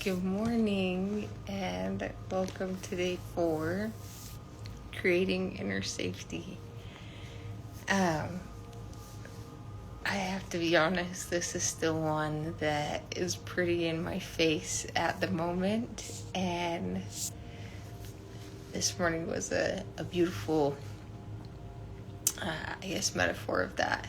Good morning and welcome to day 4, Creating Inner Safety. I have to be honest, this is still one that is pretty in my face at the moment, and this morning was a beautiful, metaphor of that.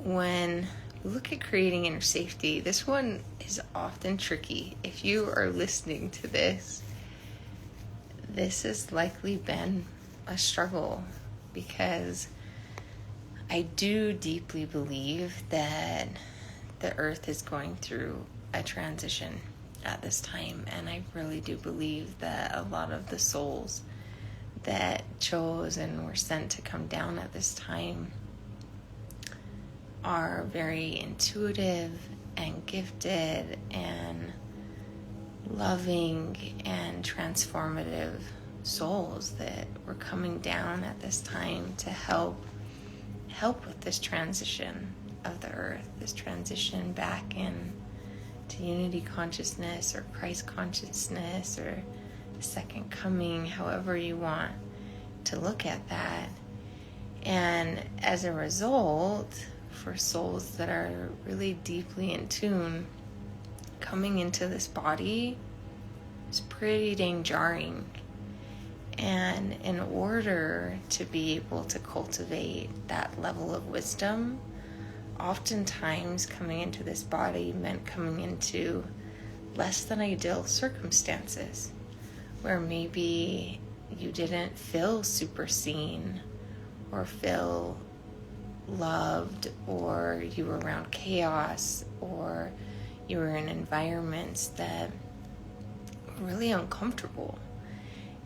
When we look at creating inner safety, this one is often tricky. If you are listening to this has likely been a struggle, because I do deeply believe that the earth is going through a transition at this time, and I really do believe that a lot of the souls that chose and were sent to come down at this time are very intuitive and gifted and loving and transformative souls that were coming down at this time to help with this transition of the earth, this transition back in to unity consciousness or Christ consciousness or second coming, however you want to look at that. And as a result, for souls that are really deeply in tune, coming into this body is pretty dang jarring. And in order to be able to cultivate that level of wisdom, oftentimes coming into this body meant coming into less than ideal circumstances, where maybe you didn't feel super seen or feel loved, or you were around chaos, or you were in environments that were really uncomfortable.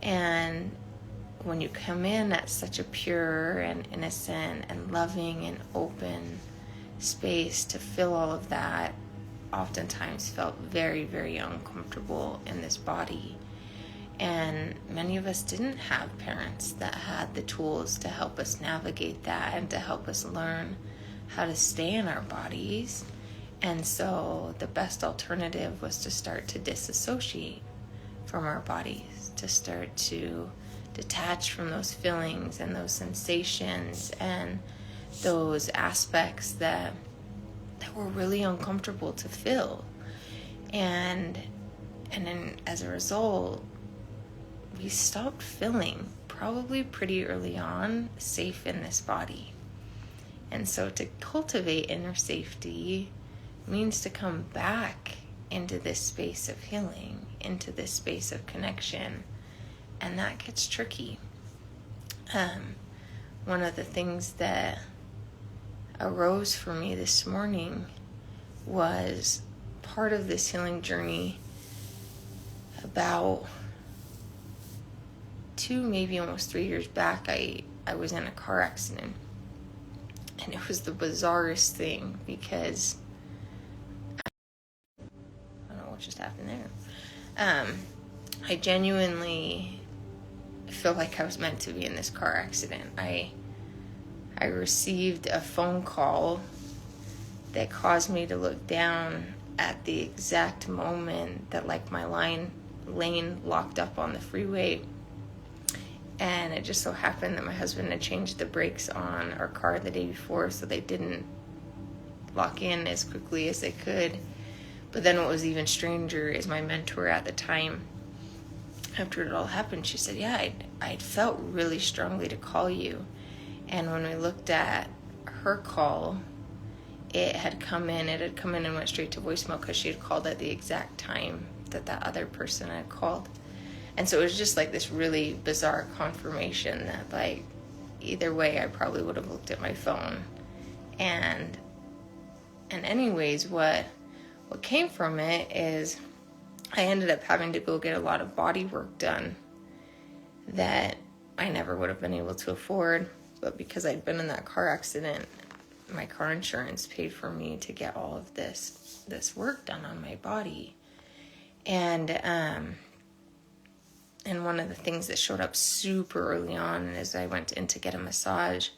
And when you come in at such a pure and innocent and loving and open space to feel all of that, oftentimes felt very, very uncomfortable in this body. And many of us didn't have parents that had the tools to help us navigate that and to help us learn how to stay in our bodies. And so the best alternative was to start to disassociate from our bodies, to start to detach from those feelings and those sensations and those aspects that were really uncomfortable to feel. And then as a result, we stopped feeling, probably pretty early on, safe in this body. And so to cultivate inner safety means to come back into this space of healing, into this space of connection. And that gets tricky. One of the things that arose for me this morning was part of this healing journey. About 2, maybe almost 3 years back, I was in a car accident. And it was the bizarrest thing, because I don't know what just happened there. I genuinely feel like I was meant to be in this car accident. I received a phone call that caused me to look down at the exact moment that my lane locked up on the freeway. And it just so happened that my husband had changed the brakes on our car the day before, so they didn't lock in as quickly as they could. But then what was even stranger is my mentor at the time, after it all happened, she said, yeah, I'd felt really strongly to call you. And when we looked at her call, it had come in and went straight to voicemail, because she had called at the exact time that other person had called. And so it was just this really bizarre confirmation that either way I probably would have looked at my phone. And anyways, what came from it is I ended up having to go get a lot of body work done that I never would have been able to afford. But because I'd been in that car accident, my car insurance paid for me to get all of this work done on my body. And one of the things that showed up super early on is I went in to get a massage,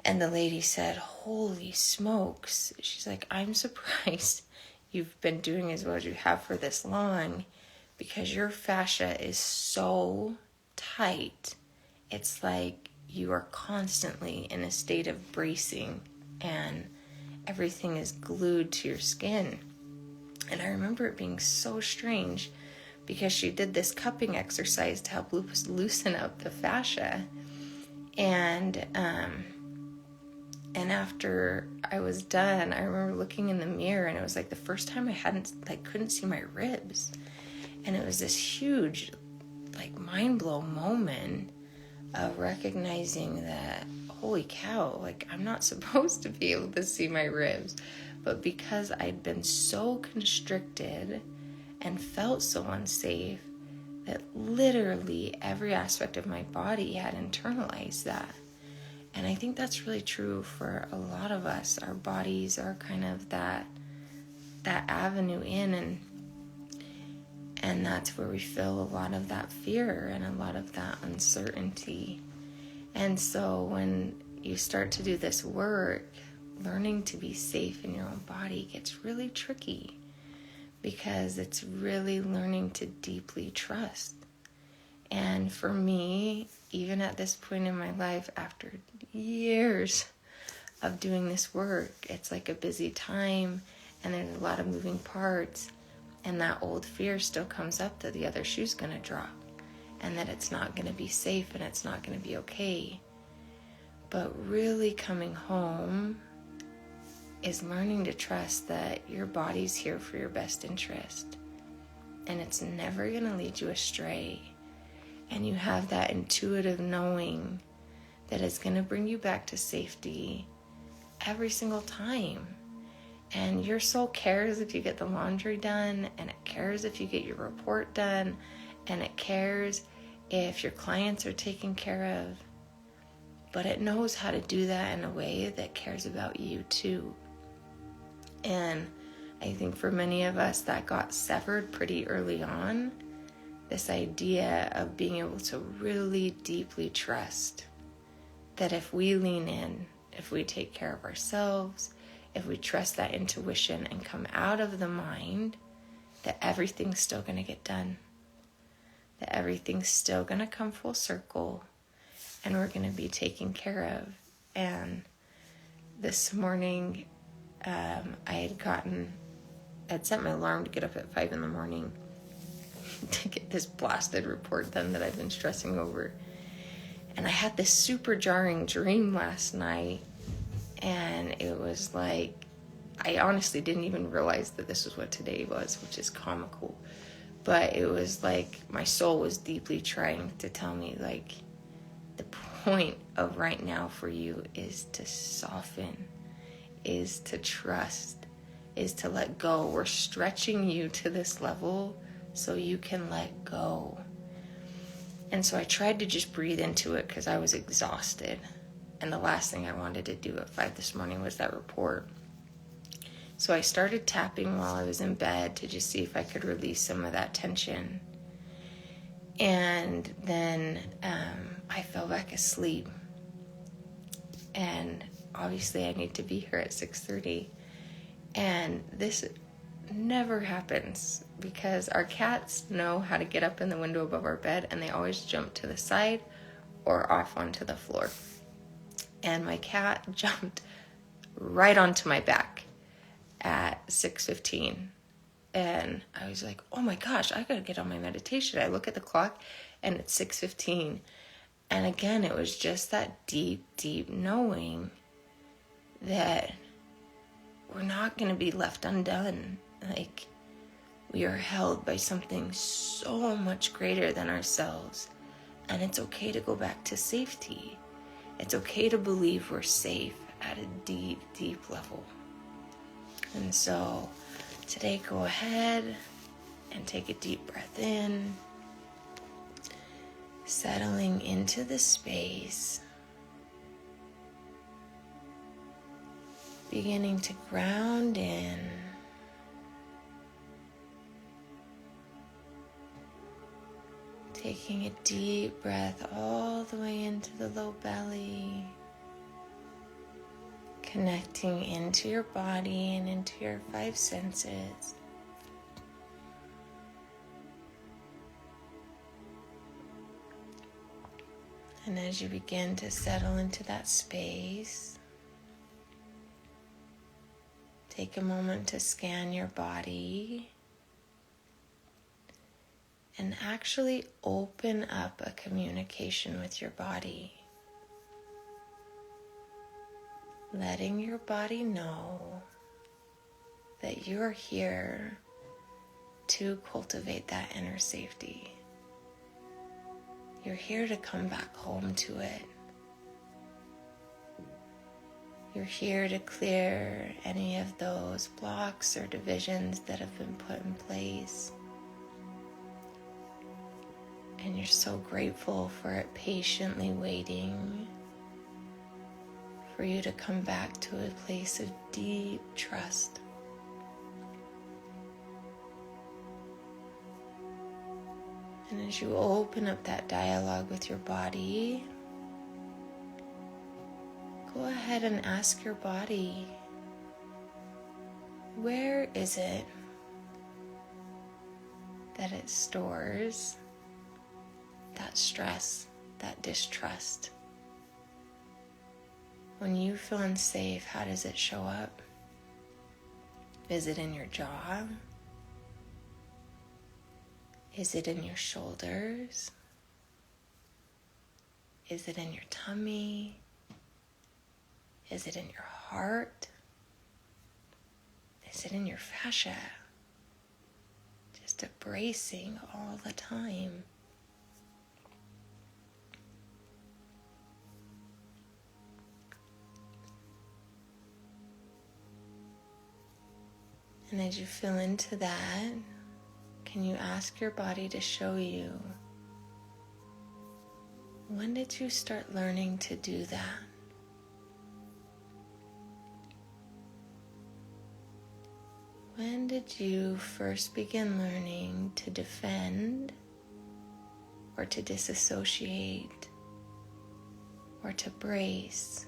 and the lady said, holy smokes. She's like, I'm surprised you've been doing as well as you have for this long, because your fascia is so tight. It's like you are constantly in a state of bracing and everything is glued to your skin. And I remember it being so strange because she did this cupping exercise to help loosen up the fascia. And after I was done, I remember looking in the mirror, and it was like the first time I couldn't see my ribs. And it was this huge, like, mind blow moment of recognizing that, holy cow, like, I'm not supposed to be able to see my ribs. But because I'd been so constricted and felt so unsafe, that literally every aspect of my body had internalized that. And I think that's really true for a lot of us. Our bodies are kind of that avenue in, and that's where we feel a lot of that fear and a lot of that uncertainty. And so when you start to do this work, learning to be safe in your own body gets really tricky, because it's really learning to deeply trust. And for me, even at this point in my life, after years of doing this work, it's like a busy time and there's a lot of moving parts, and that old fear still comes up that the other shoe's going to drop and that it's not going to be safe and it's not going to be okay. But really coming home is learning to trust that your body's here for your best interest, and it's never going to lead you astray. And you have that intuitive knowing that it's going to bring you back to safety every single time. And your soul cares if you get the laundry done, and it cares if you get your report done, and it cares if your clients are taken care of. But it knows how to do that in a way that cares about you too. And I think for many of us that got severed pretty early on, this idea of being able to really deeply trust that if we lean in, if we take care of ourselves, if we trust that intuition and come out of the mind, that everything's still going to get done, that everything's still going to come full circle, and we're going to be taken care of. And this morning, I'd set my alarm to get up at 5 a.m. to get this blasted report done that I've been stressing over. And I had this super jarring dream last night, and it was like, I honestly didn't even realize that this was what today was, which is comical. But it was like my soul was deeply trying to tell me, like, the point of right now for you is to soften, is to trust, is to let go. We're stretching you to this level so you can let go. And so I tried to just breathe into it because I was exhausted. And the last thing I wanted to do at 5 this morning was that report. So I started tapping while I was in bed to just see if I could release some of that tension. And then I fell back asleep. And obviously I need to be here at 6:30. And this never happens because our cats know how to get up in the window above our bed, and they always jump to the side or off onto the floor. And my cat jumped right onto my back at 6:15. And I was like, oh my gosh, I gotta get on my meditation. I look at the clock and it's 6:15. And again, it was just that deep, deep knowing that we're not going to be left undone. Like, we are held by something so much greater than ourselves. And it's okay to go back to safety. It's okay to believe we're safe at a deep, deep level. And so today, go ahead and take a deep breath in, settling into the space, beginning to ground in, taking a deep breath all the way into the low belly, connecting into your body and into your five senses. And as you begin to settle into that space, take a moment to scan your body and actually open up a communication with your body. Letting your body know that you're here to cultivate that inner safety. You're here to come back home to it. You're here to clear any of those blocks or divisions that have been put in place. And you're so grateful for it patiently waiting for you to come back to a place of deep trust. And as you open up that dialogue with your body, go ahead and ask your body, where is it that it stores that stress, that distrust? When you feel unsafe, how does it show up? Is it in your jaw? Is it in your shoulders? Is it in your tummy? Is it in your heart? Is it in your fascia? Just a bracing all the time. And as you feel into that, can you ask your body to show you, when did you start learning to do that? When did you first begin learning to defend or to disassociate or to brace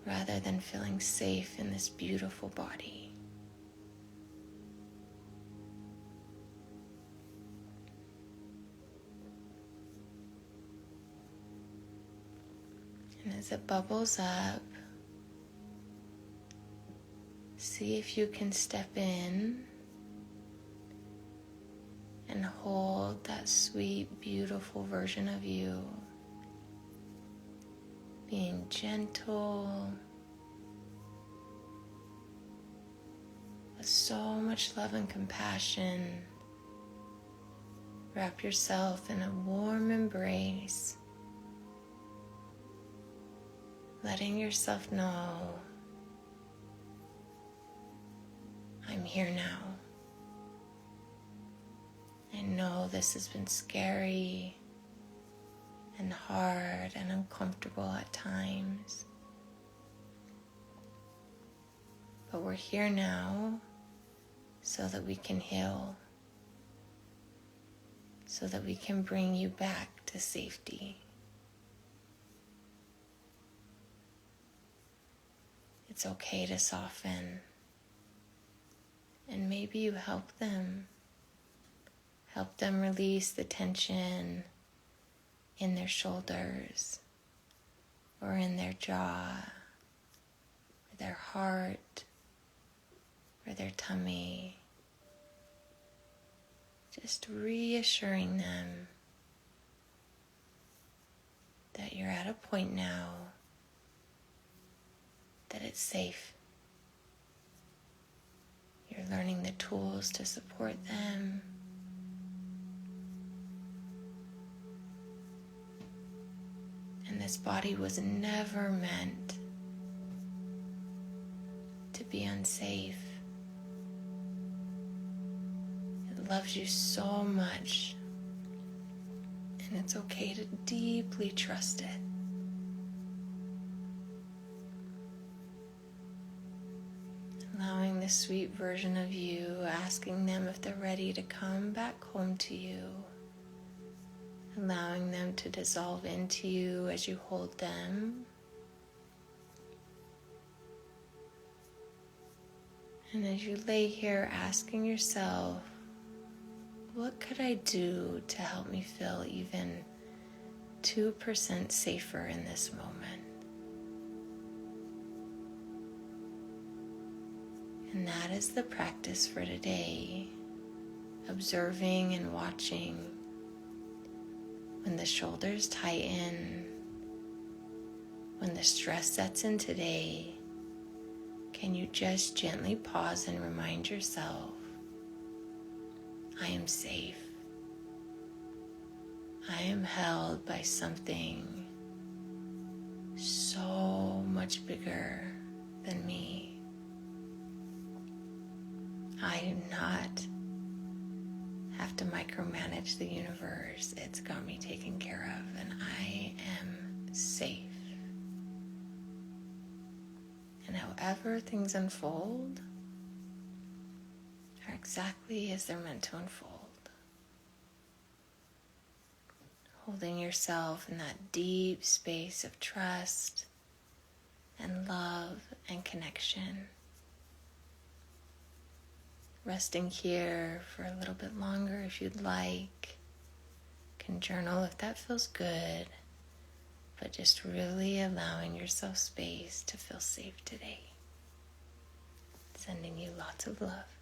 rather than feeling safe in this beautiful body? And as it bubbles up, see if you can step in and hold that sweet, beautiful version of you, being gentle, with so much love and compassion. Wrap yourself in a warm embrace, letting yourself know, I'm here now. I know this has been scary and hard and uncomfortable at times, but we're here now so that we can heal, so that we can bring you back to safety. It's okay to soften, and maybe you help them release the tension in their shoulders or in their jaw or their heart or their tummy. Just reassuring them that you're at a point now that it's safe. You're learning the tools to support them. And this body was never meant to be unsafe. It loves you so much, and it's okay to deeply trust it. Allowing the sweet version of you, asking them if they're ready to come back home to you. Allowing them to dissolve into you as you hold them. And as you lay here asking yourself, what could I do to help me feel even 2% safer in this moment? And that is the practice for today. Observing and watching when the shoulders tighten, when the stress sets in today. Can you just gently pause and remind yourself, I am safe. I am held by something so much bigger than me. I do not have to micromanage the universe. It's got me taken care of, and I am safe. And however things unfold are exactly as they're meant to unfold. Holding yourself in that deep space of trust and love and connection. Resting here for a little bit longer if you'd like. You can journal if that feels good. But just really allowing yourself space to feel safe today. Sending you lots of love.